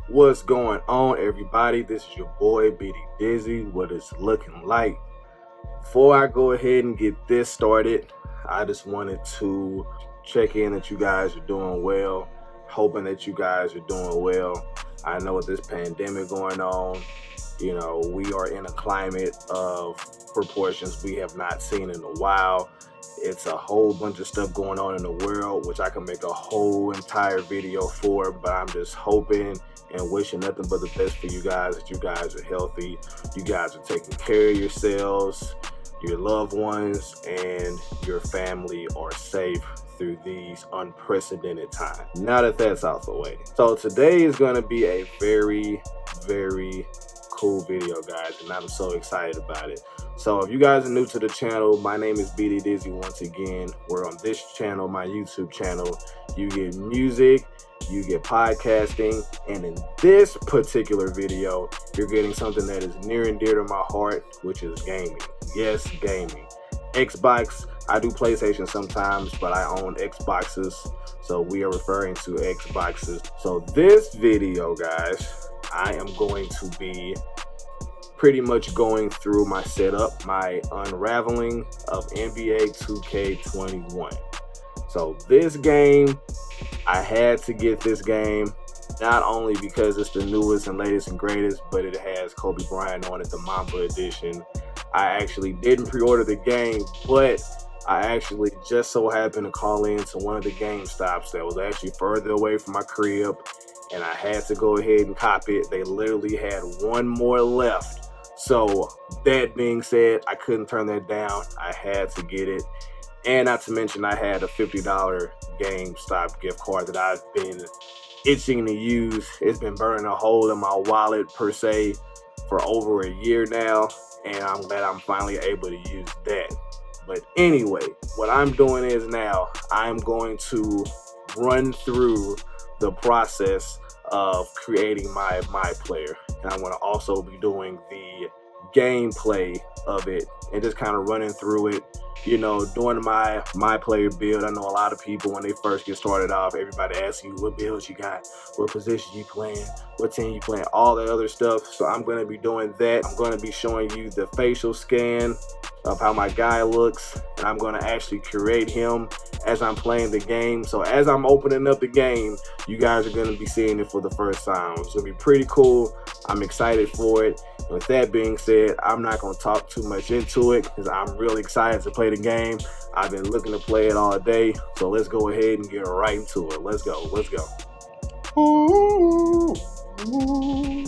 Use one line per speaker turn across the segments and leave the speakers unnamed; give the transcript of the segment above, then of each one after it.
What's going on, everybody? This is your boy BDdizzy. What it's looking like. Before I go ahead and get this started, I just wanted to check in that you guys are doing well. Hoping that you guys are doing well. I know with this pandemic going on, we are in a climate of proportions we have not seen in a while. It's a whole bunch of stuff going on in the world, which I can make a whole entire video for, but I'm just hoping and wishing nothing but the best for you guys, that you guys are healthy, you guys are taking care of yourselves, your loved ones, and your family are safe through these unprecedented times. Now that that's out the way. So today is going to be a very, very cool video, guys, and I'm so excited about it. So if you guys are new to the channel, my name is BDdizzy once again. We're on this channel, my YouTube channel. You get music, you get podcasting, and in this particular video, you're getting something that is near and dear to my heart, which is gaming. Yes, gaming. Xbox, I do PlayStation sometimes, but I own Xboxes, so we are referring to Xboxes. So this video, guys, I am going to be pretty much going through my setup, my unraveling of NBA 2K21. So this game, I had to get this game, not only because it's the newest and latest and greatest, but it has Kobe Bryant on it, the Mamba edition. I actually didn't pre-order the game, but I actually just so happened to call into one of the GameStops that was actually further away from my crib, and I had to go ahead and cop it. They literally had one more left. So that being said, I couldn't turn that down. I had to get it. And not to mention, I had a $50 GameStop gift card that I've been itching to use. It's been burning a hole in my wallet per se for over a year now, and I'm glad I'm finally able to use that. But anyway, what I'm doing is now I'm going to run through the process of creating my player, and I'm going to also be doing the gameplay of it and just kind of running through it, doing my player build. I know a lot of people, when they first get started off, everybody asks you what builds you got, what position you playing, what team you playing, all that other stuff. So I'm going to be doing that. I'm going to be showing you the facial scan of how my guy looks, and I'm going to actually create him as I'm playing the game. So as I'm opening up the game, you guys are going to be seeing it for the first time. It's going to be pretty cool. I'm excited for it. And with that being said, I'm not going to talk too much into it because I'm really excited to play the game. I've been looking to play it all day. So let's go ahead and get right into it. Let's go. Let's go. Ooh, ooh,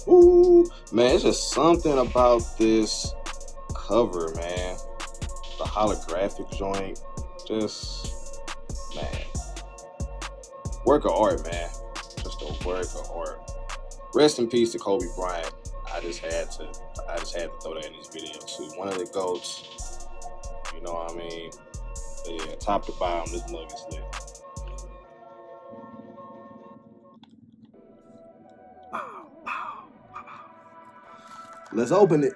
ooh. Man, it's just something about this cover, man. The holographic joint. Just, man. Work of art, man. Just a work of art. Rest in peace to Kobe Bryant. I just had to throw that in this video too. One of the GOATs, you know what I mean? But yeah, top to bottom, this mug is lit. Let's open it.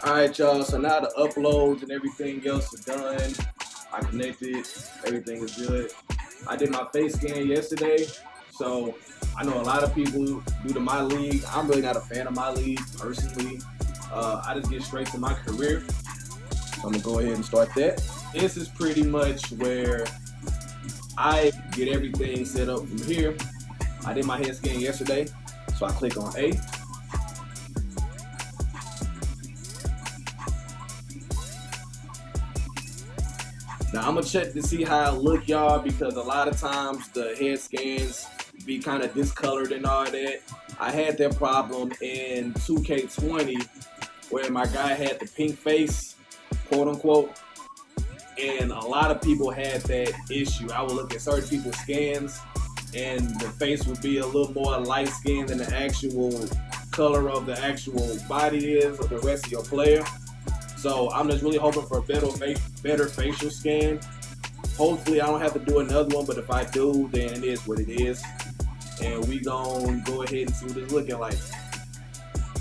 All right, y'all. So now the uploads and everything else are done. I connected. Everything is good. I did my face scan yesterday. So I know a lot of people do to my league. I'm really not a fan of my league personally. I just get straight to my career. So I'm gonna go ahead and start that. This is pretty much where I get everything set up from here. I did my head scan yesterday. So I click on A. Now I'm gonna check to see how I look, y'all, because a lot of times the head scans be kind of discolored and all that. I had that problem in 2K20 where my guy had the pink face, quote unquote, and a lot of people had that issue. I would look at certain people's scans and the face would be a little more light skinned than the actual color of the actual body is of the rest of your player. So I'm just really hoping for a better facial scan. Hopefully I don't have to do another one, but if I do, then it is what it is. And we gonna go ahead and see what it's looking like.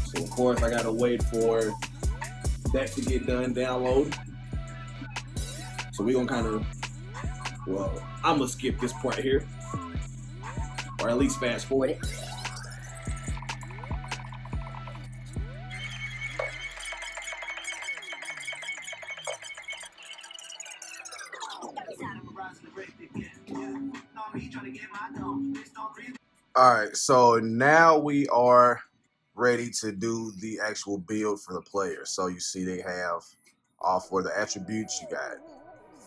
So of course I gotta wait for that to get done, download. So we gonna kind of, well, I'm gonna skip this part here, or at least fast forward it. All right, so now we are ready to do the actual build for the player. So you see they have all for the attributes. You got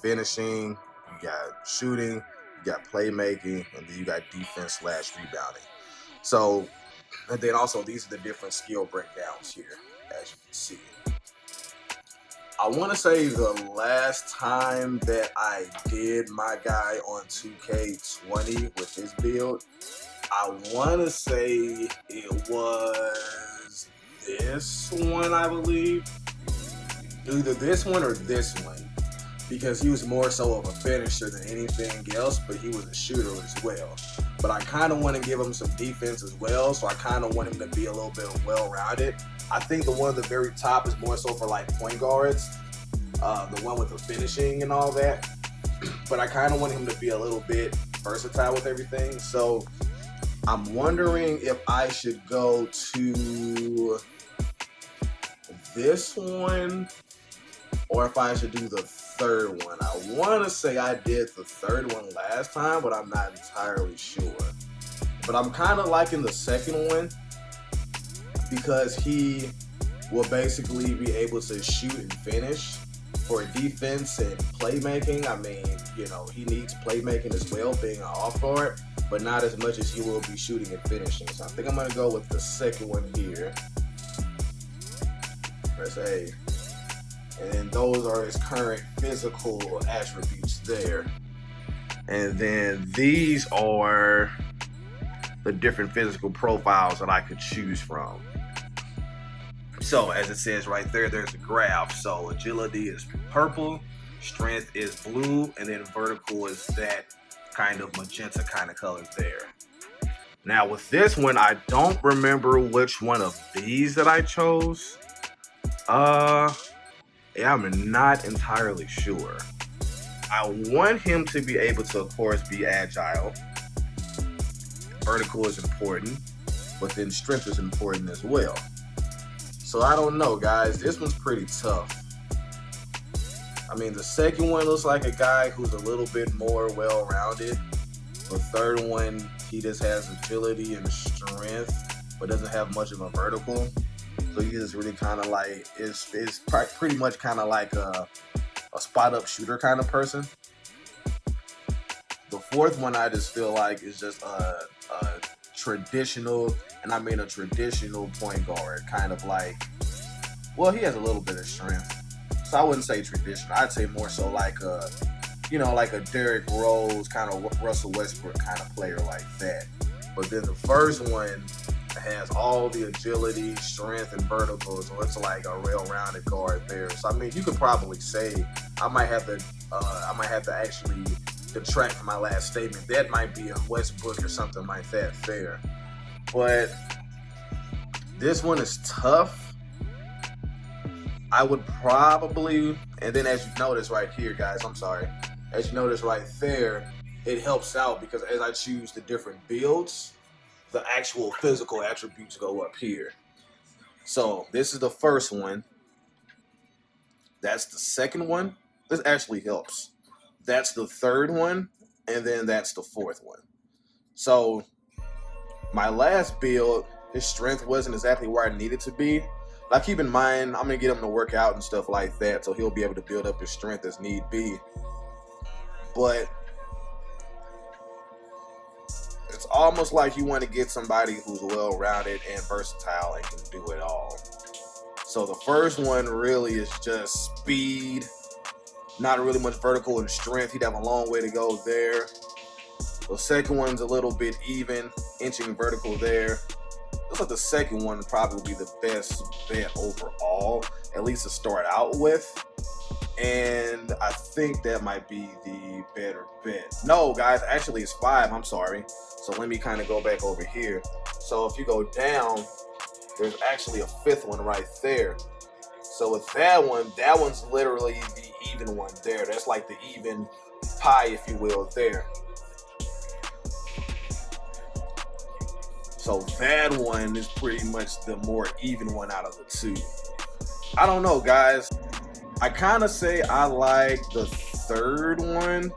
finishing, you got shooting, you got playmaking, and then you got defense/rebounding. So, and then also these are the different skill breakdowns here, as you can see. I want to say the last time that I did my guy on 2K20 with this build, I want to say it was this one, I believe. Either this one or this one. Because he was more so of a finisher than anything else, but he was a shooter as well. But I kind of want to give him some defense as well, so I kind of want him to be a little bit well-rounded. I think the one at the very top is more so for like point guards, the one with the finishing and all that. But I kind of want him to be a little bit versatile with everything. So I'm wondering if I should go to this one or if I should do the third one. I want to say I did the third one last time, but I'm not entirely sure. But I'm kind of liking the second one because he will basically be able to shoot and finish for defense and playmaking. I mean, you know, he needs playmaking as well, being an off guard, but not as much as he will be shooting and finishing. So I think I'm going to go with the second one here. Press A. And those are his current physical attributes there. And then these are the different physical profiles that I could choose from. So as it says right there, there's a graph. So agility is purple, strength is blue, and then vertical is that kind of magenta kind of color there. Now with this one, I don't remember which one of these that I chose. Yeah, I'm not entirely sure. I want him to be able to, of course, be agile. Vertical is important, but then strength is important as well. So I don't know, guys. This one's pretty tough. I mean, the second one looks like a guy who's a little bit more well-rounded. The third one, he just has agility and strength, but doesn't have much of a vertical. So he is really kind of like, is pretty much kind of like a spot-up shooter kind of person. The fourth one I just feel like is just a traditional, and I mean a traditional point guard, kind of like, well, he has a little bit of strength. So I wouldn't say traditional. I'd say more so like a, you know, like a Derrick Rose, kind of Russell Westbrook kind of player like that. But then the first one has all the agility, strength, and vertical, so it's like a well-rounded guard there. So I mean, you could probably say I might have to actually detract from my last statement. That might be a Westbrook or something like that there. But this one is tough I would probably, and then as you notice right here, guys, I'm sorry, as you notice right there, it helps out because as I choose the different builds, the actual physical attributes go up here. So this is the first one. That's the second one. This actually helps. That's the third one, and then that's the fourth one. So my last build, his strength wasn't exactly where I needed to be. Now keep in mind, I'm gonna get him to work out and stuff like that, so he'll be able to build up his strength as need be. But it's almost like you want to get somebody who's well-rounded and versatile and can do it all. So the first one really is just speed, not really much vertical and strength. He'd have a long way to go there. The second one's a little bit even, inching vertical there. Looks like the second one probably will be the best bet overall, at least to start out with. And I think that might be the better bet. No, guys, actually it's 5, I'm sorry. So let me kind of go back over here. So if you go down, there's actually a 5th one right there. So with that one's literally the even one there. That's like the even pie, if you will, there. So that one is pretty much the more even one out of the two. I don't know, guys. I kind of say I like the third one.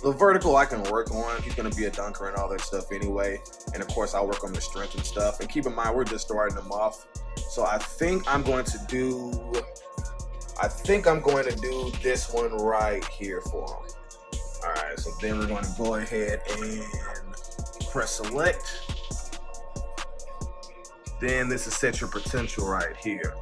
The vertical I can work on. He's going to be a dunker and all that stuff anyway. And of course, I'll work on the strength and stuff. And keep in mind, we're just starting him off. So I think I'm going to do this one right here for him. All right, so then we're going to go ahead and press select. Then this is set your potential right here.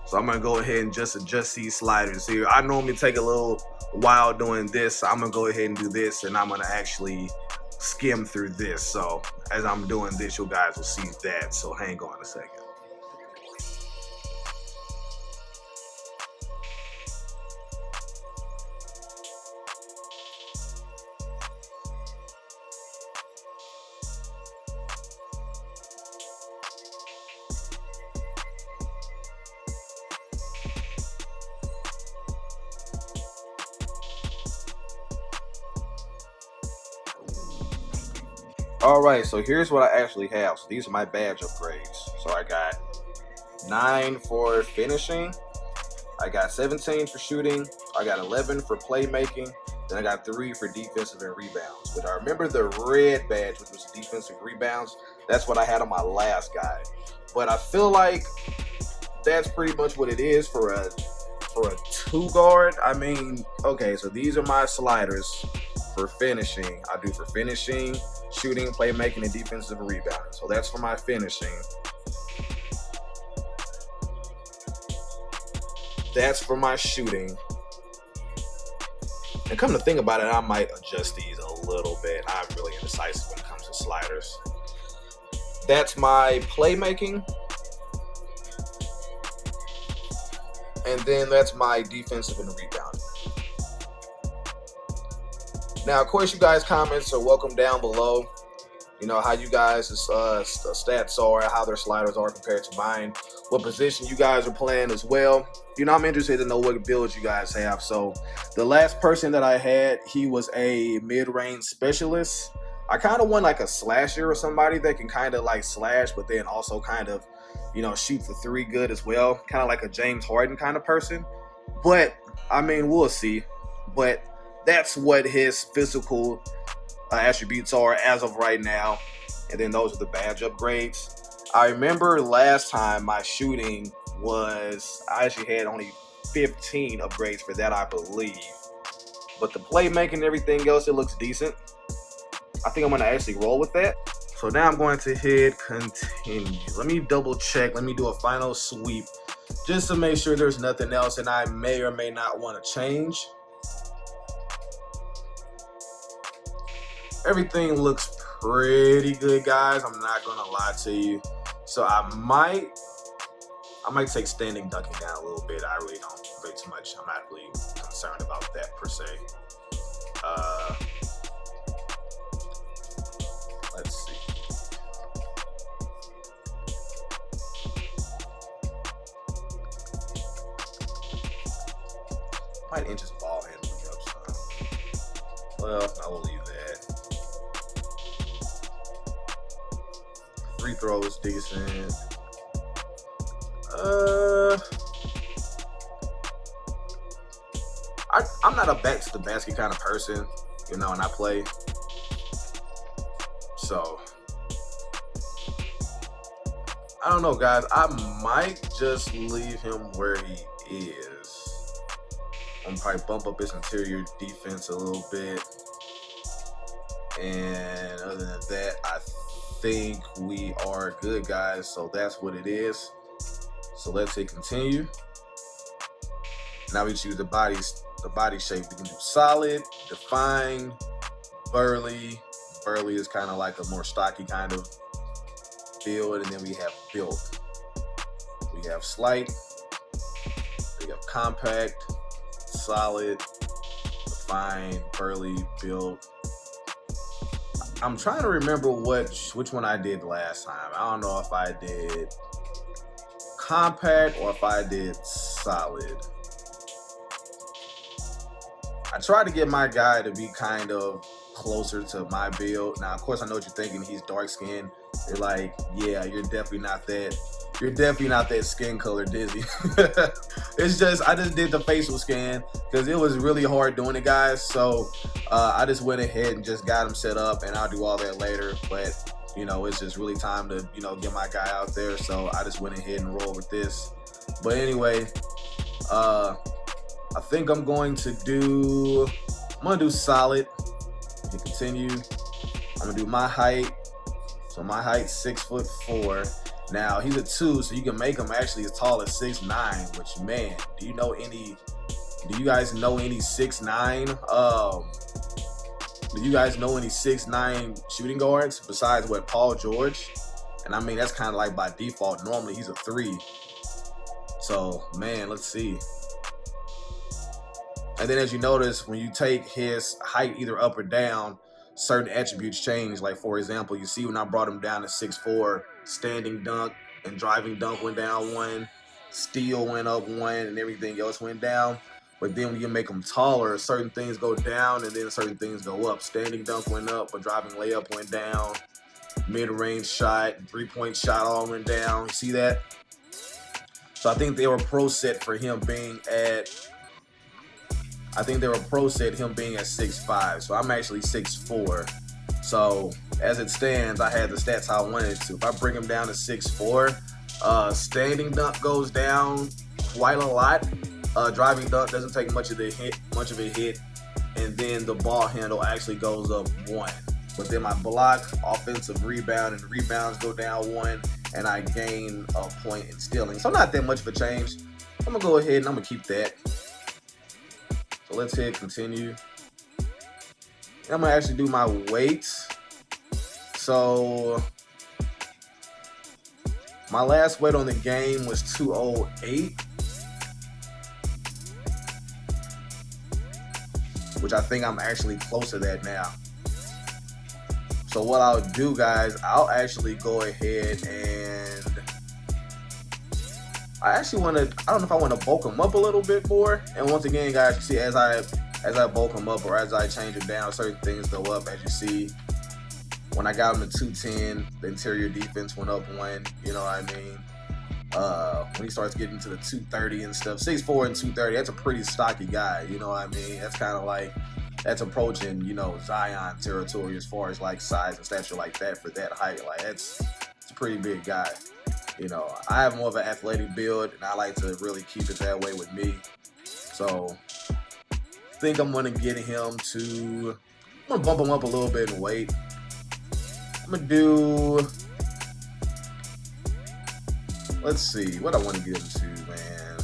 So I'm gonna go ahead and just adjust these sliders here. I normally take a little while doing this. So I'm gonna go ahead and do this, and I'm gonna actually skim through this. So as I'm doing this, you guys will see that. So hang on a second. All right, so here's what I actually have. So these are my badge upgrades. So I got 9 for finishing. I got 17 for shooting. I got 11 for playmaking. Then I got 3 for defensive and rebounds. But I remember the red badge, which was defensive rebounds. That's what I had on my last guy. But I feel like that's pretty much what it is for a 2 guard. I mean, okay, so these are my sliders for finishing. I do for finishing, shooting, playmaking, and defensive rebounding. So that's for my finishing. That's for my shooting. And come to think about it, I might adjust these a little bit. I'm really indecisive when it comes to sliders. That's my playmaking. And then that's my defensive and rebounding. Now, of course, you guys' comments are welcome down below. You know, how you guys' stats are, how their sliders are compared to mine, what position you guys are playing as well. You know, I'm interested to know what builds you guys have. So the last person that I had, he was a mid-range specialist. I kind of want like a slasher or somebody that can kind of like slash, but then also kind of, you know, shoot for 3 good as well. Kind of like a James Harden kind of person. But, I mean, we'll see. But that's what his physical attributes are as of right now. And then those are the badge upgrades. I remember last time my shooting was, I actually had only 15 upgrades for that, I believe. But the playmaking and everything else, it looks decent. I think I'm going to actually roll with that. So now I'm going to hit continue. Let me double check. Let me do a final sweep just to make sure there's nothing else and I may or may not want to change. Everything looks pretty good, guys. I'm not gonna lie to you. So I might take standing dunking down a little bit. I really don't play too much. I'm not really concerned about that per se. Let's see. Might inch his ball handling up some. Well, I will leave that. Free throw is decent. I'm not a back to the basket kind of person, you know, and I play. So I don't know, guys. I might just leave him where he is. I'm probably bump up his interior defense a little bit. And other than that, I think we are good, guys. So that's what it is. So let's hit continue. Now we choose the body shape. We can do solid, defined, burly. Burly is kind of like a more stocky kind of build, and then we have built. We have slight, we have compact, solid, defined, burly, built. I'm trying to remember which one I did last time. I don't know if I did compact or if I did solid. I tried to get my guy to be kind of closer to my build. Now, of course, I know what you're thinking. He's dark skinned. You're like, yeah, you're definitely not that. You're definitely not that skin color Dizzy. It's just, I just did the facial scan because it was really hard doing it, guys. So I just went ahead and just got him set up, and I'll do all that later. But, you know, it's just really time to, you know, get my guy out there. So I just went ahead and rolled with this. But anyway, I think I'm going to do solid. You continue. I'm gonna do my height. So my height's 6'4". Now he's a 2, so you can make him actually as tall as 6'9", which, man, do you guys know any 6'9"? Do you guys know any 6'9" shooting guards besides what, Paul George? And I mean, that's kind of like by default. Normally he's a 3. So, man, let's see. And then as you notice, when you take his height either up or down, certain attributes change. Like, for example, you see when I brought him down to 6'4", standing dunk and driving dunk went down 1, steal went up 1, and everything else went down. But then when you make them taller, certain things go down and then certain things go up. Standing dunk went up, but driving layup went down. Mid-range shot, three-point shot all went down. You see that? So I think they were pro set for him being at 6'5". So I'm actually 6'4". So as it stands, I had the stats how I wanted to. If I bring him down to 6'4", standing dunk goes down quite a lot. Driving dunk doesn't take much of a hit, and then the ball handle actually goes up 1. But then my block, offensive rebound, and rebounds go down 1, and I gain a point in stealing. So not that much of a change. I'm gonna go ahead and I'm gonna keep that. So let's hit continue. I'm gonna actually do my weights. So my last weight on the game was 208, which I think I'm actually close to that now. So what I'll do, guys, I'll actually go ahead and I don't know if I want to bulk him up a little bit more. And once again, guys, you see as I bulk him up or as I change him down, certain things go up. As you see, when I got him to 210, the interior defense went up 1, you know what I mean? When he starts getting to the 230 and stuff, 6'4" and 230, that's a pretty stocky guy, you know what I mean? That's kind of like, that's approaching, you know, Zion territory as far as like size and stature like that for that height. Like it's a pretty big guy. You know, I have more of an athletic build, and I like to really keep it that way with me. So I think I'm gonna get him to, I'm gonna bump him up a little bit in weight. I'm gonna do, let's see, what I want to get him to, man.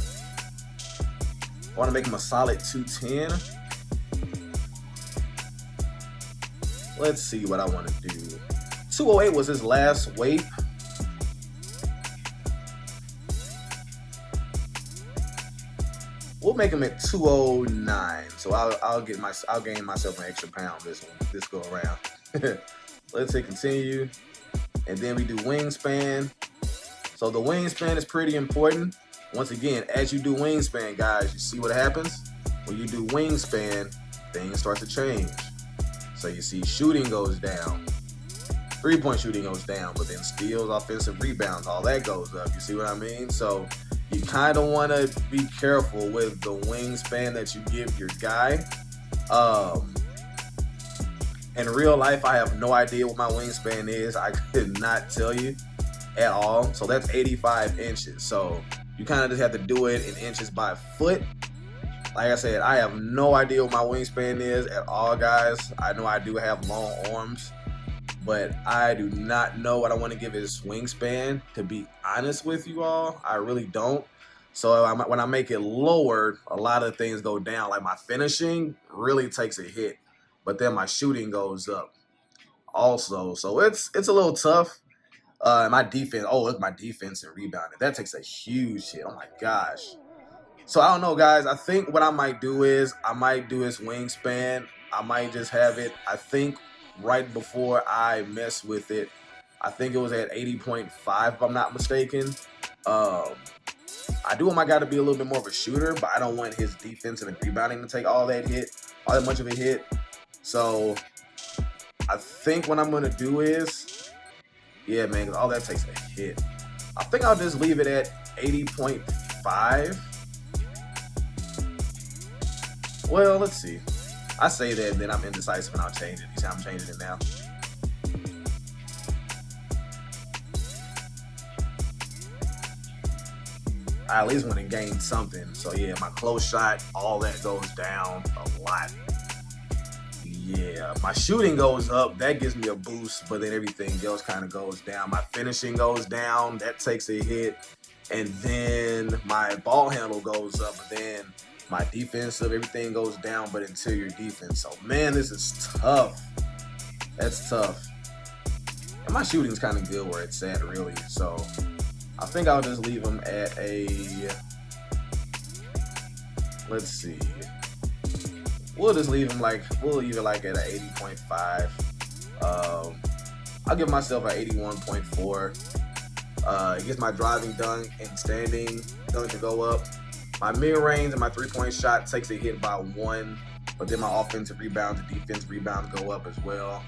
I want to make him a solid 210. Let's see what I want to do. 208 was his last weight. We'll make him at 209. So I'll gain myself an extra pound this go around. Let's hit continue. And then we do wingspan. So the wingspan is pretty important. Once again, as you do wingspan, guys, you see what happens? when you do wingspan, things start to change. So you see shooting goes down, 3-point shooting goes down, but then steals, offensive rebounds, all that goes up. You see what I mean? So you kind of want to be careful with the wingspan that you give your guy. In real life, I have no idea what my wingspan is. I could not tell you at all. So that's 85 inches. So you kind of just have to do it in inches by foot. Like I said, I have no idea what my wingspan is at all, guys. I know I do have long arms, but I do not know what I want to give his wingspan. To be honest with you all, I really don't. So when I make it lower, a lot of things go down. Like my finishing really takes a hit, but then my shooting goes up also. So it's a little tough. My defense, oh, look, my defense and rebounding. That takes a huge hit. Oh my gosh. So I don't know, guys. I think what I might do is I might do his wingspan. I might just have it, I think, right before I mess with it. I think it was at 80.5, if I'm not mistaken. I do want my guy to be a little bit more of a shooter, but I don't want his defense and rebounding to take all that much of a hit. So I think what I'm going to do is, yeah, man, all that takes a hit. I think I'll just leave it at 80.5. Well, let's see. I say that and then I'm indecisive and I'll change it. You see how I'm changing it now? I at least want to gain something. So yeah, my close shot, all that goes down a lot. Yeah, my shooting goes up. That gives me a boost, but then everything else kind of goes down. My finishing goes down. That takes a hit. And then my ball handle goes up. But then my defensive, everything goes down, but interior defense. So, man, this is tough. That's tough. And my shooting's kind of good where it's at, really. So, I think I'll just leave him at a, let's see. We'll just leave him we'll leave it like at an 80.5. I'll give myself an 81.4. It gets my driving dunk and standing dunk to go up. My mid-range and my three-point shot takes a hit by 1, but then my offensive rebounds and defensive rebounds go up as well.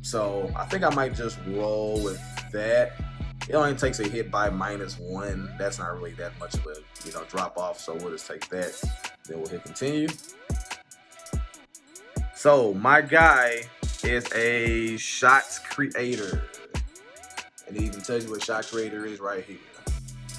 So I think I might just roll with that. It only takes a hit by -1. That's not really that much of a drop off. So we'll just take that. Then we'll hit continue. So my guy is a shot creator, and it even tells you what shot creator is right here.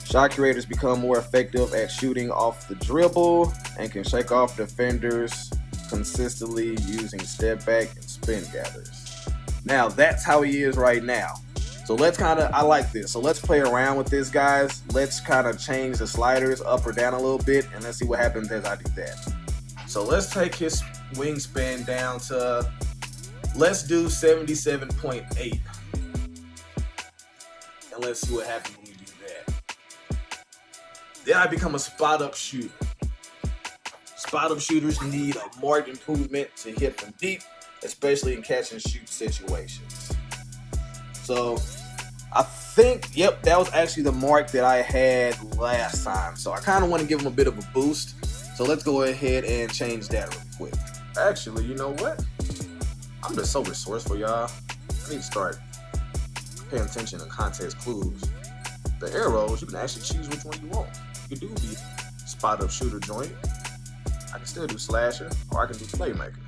Shot creators become more effective at shooting off the dribble and can shake off defenders consistently using step back and spin gathers. Now that's how he is right now. So I like this. So let's play around with this, guys. Let's kind of change the sliders up or down a little bit, and let's see what happens as I do that. So let's take his wingspan down to, let's do 77.8. And let's see what happens when we do that. Then I become a spot-up shooter. Spot-up shooters need a marked improvement to hit from deep, especially in catch-and-shoot situations. So I think, yep, that was actually the mark that I had last time. So I kind of want to give him a bit of a boost. So let's go ahead and change that really quick. Actually, you know what? I'm just so resourceful, y'all. I need to start paying attention to context clues. The arrows, you can actually choose which one you want. You can do the spot-up shooter joint. I can still do slasher, or I can do playmaker.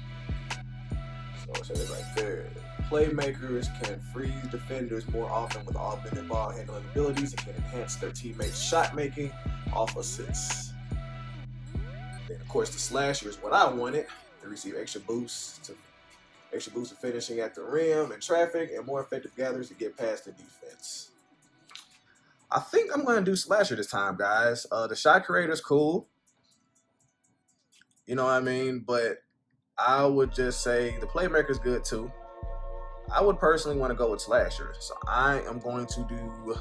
So it says right there. Playmakers can freeze defenders more often with augmented ball handling abilities and can enhance their teammates' shot making off assists. Then, of course, the slasher is what I wanted. They receive extra boosts of finishing at the rim and traffic, and more effective gatherers to get past the defense. I think I'm going to do slasher this time, guys. The shot creator is cool. You know what I mean? But I would just say the playmaker is good too. I would personally want to go with slasher. So I am going to do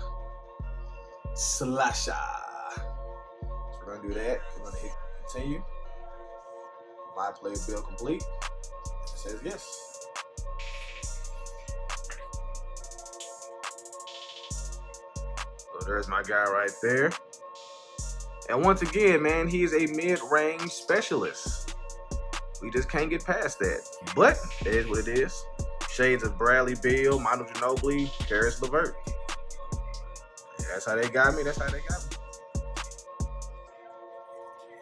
slasher. So we're going to do that. We're going to hit continue. My play build complete. It says yes. So there's my guy right there. And once again, man, he is a mid-range specialist. We just can't get past that. But it is what it is. Shades of Bradley Beal, Manu Ginobili, Karis LeVert. That's how they got me. That's how they got me.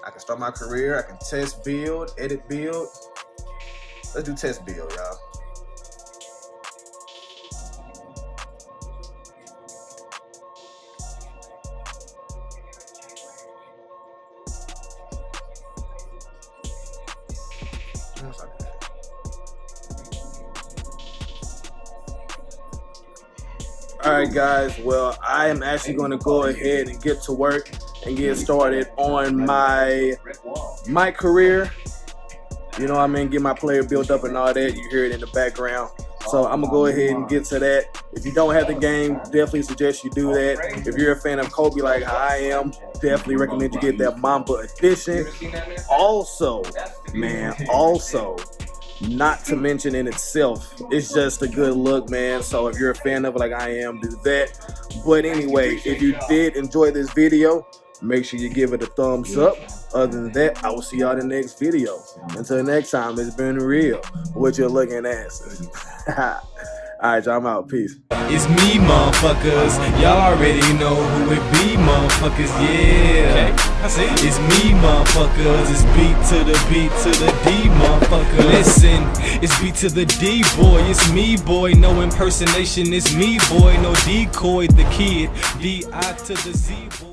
I can start my career. I can test build, edit build. Let's do test build, y'all. Alright guys, well, I am actually going to go ahead and get to work and get started on my career. You know what I mean? Get my player built up and all that. You hear it in the background. So I'm going to go ahead and get to that. If you don't have the game, definitely suggest you do that. If you're a fan of Kobe like I am, definitely recommend you get that Mamba edition. Also, man, not to mention in itself, it's just a good look, man. So if you're a fan of it like I am, do that. But anyway, if you did enjoy this video, make sure you give it a thumbs up. Other than that, I will see y'all in the next video. Until next time, it's been real. What you're looking at. Alright, y'all, I'm out. Peace.
It's me, motherfuckers. Y'all already know who it be, motherfuckers. Yeah. Okay. I see. It's me, motherfuckers. It's B to the B to the D, motherfucker. Listen, it's B to the D, boy. It's me, boy. No impersonation. It's me, boy. No decoy. The kid. D-I to the Z, boy.